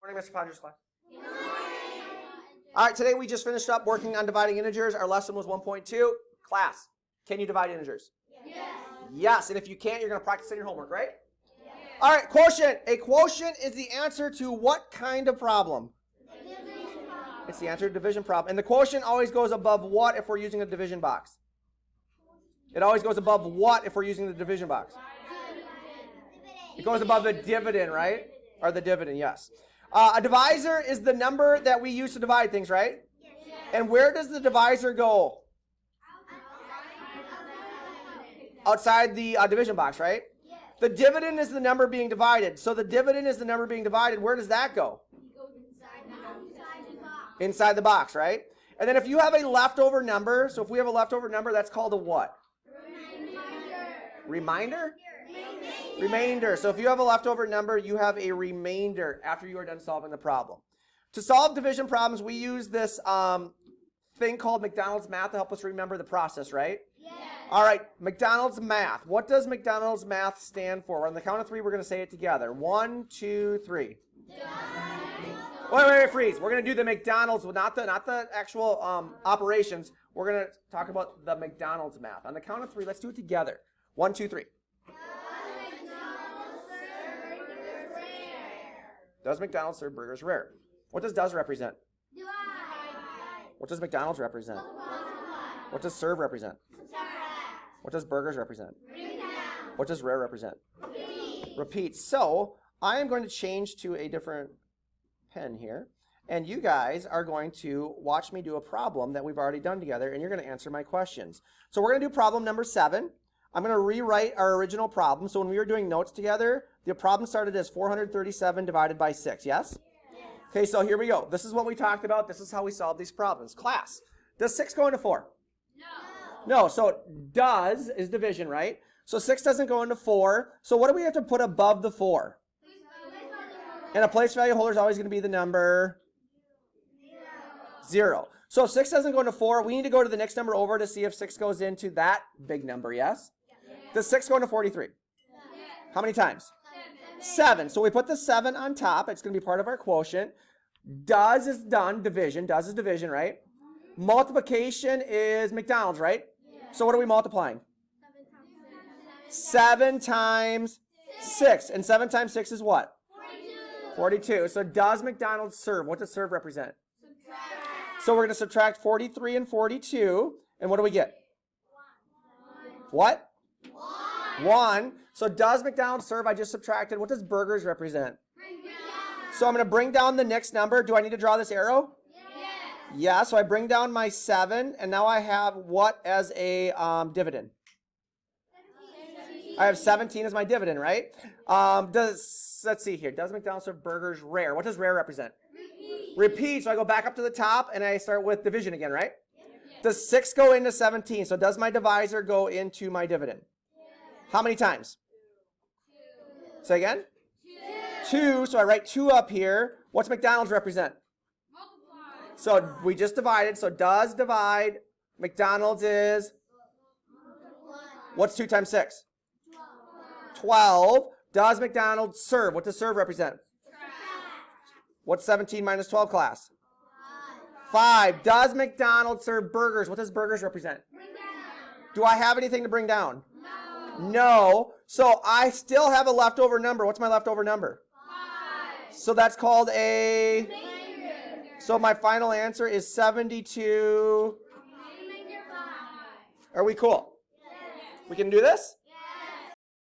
Morning, Mr. Pottinger's class. All right, today we just finished up working on dividing integers. Our lesson was 1.2. Class, can you divide integers? Yes. Yes, and if you can't, you're going to practice in your homework, right? Yes. All right, quotient. A quotient is the answer to what kind of problem? Division problem. It's the answer to division problem. And the quotient always goes above what if we're using a division box? It always goes above what if we're using the division box? It goes above the dividend, right? Or the dividend, yes. A divisor is the number that we use to divide things, right? Yes. And where does the divisor go? Outside the division box, right? Yes. The dividend is the number being divided. So the dividend is the number being divided. Where does that go? Inside the box, right? And then if you have a leftover number, so if we have a leftover number, that's called a what? Reminder? Remainder. So if you have a leftover number, you have a remainder after you are done solving the problem. To solve division problems, we use this thing called McDonald's math to help us remember the process, right? Yes. All right, McDonald's math. What does McDonald's math stand for? On the count of three, we're going to say it together. 1, 2, 3. Wait, freeze. We're going to do the McDonald's, not the actual operations. We're going to talk about the McDonald's math. On the count of three, let's do it together. 1, 2, 3. Does McDonald's serve burgers rare? What does represent? Divide. What does McDonald's represent? What does serve represent? What does burgers represent? What does rare represent? Repeat. So I am going to change to a different pen here. And you guys are going to watch me do a problem that we've already done together, and you're going to answer my questions. So we're going to do problem number 7. I'm going to rewrite our original problem. So when we were doing notes together, the problem started as 437 divided by 6, yes? Okay, so here we go. This is what we talked about. This is how we solve these problems. Class, does 6 go into 4? No, so does is division, right? So 6 doesn't go into 4. So what do we have to put above the 4? And a place value holder is always going to be the number 0. So if 6 doesn't go into 4, we need to go to the next number over to see if 6 goes into that big number, yes? Does 6 go into 43? How many times? 7. So we put the 7 on top. It's going to be part of our quotient. Does is done, division. Does is division, right? Multiplication is McDonald's, right? So what are we multiplying? 7 times 6. And 7 times 6 is what? 42. So does McDonald's serve? What does serve represent? So we're going to subtract 43 and 42. And what do we get? What? 1. So does McDonald's serve? I just subtracted. What does burgers represent? So I'm going to bring down the next number. Do I need to draw this arrow? Yeah, so I bring down my 7, and now I have what as a dividend? I have 17 as my dividend, right? Let's see here. Does McDonald's serve burgers rare? What does rare represent? Repeat. So I go back up to the top, and I start with division again, right? Does 6 go into 17? So does my divisor go into my dividend? How many times? 2. Say again? 2. So I write 2 up here. What's McDonald's represent? Multiply. So we just divided. So does divide. McDonald's is? What's 2 times 6? 12. Does McDonald's serve? What does serve represent? What's 17 minus 12, class? 5. Does McDonald's serve burgers? What does burgers represent? Do I have anything to bring down? No. So I still have a leftover number. What's my leftover number? 5. So that's called a... So my final answer is 72. Are we cool? We can do this?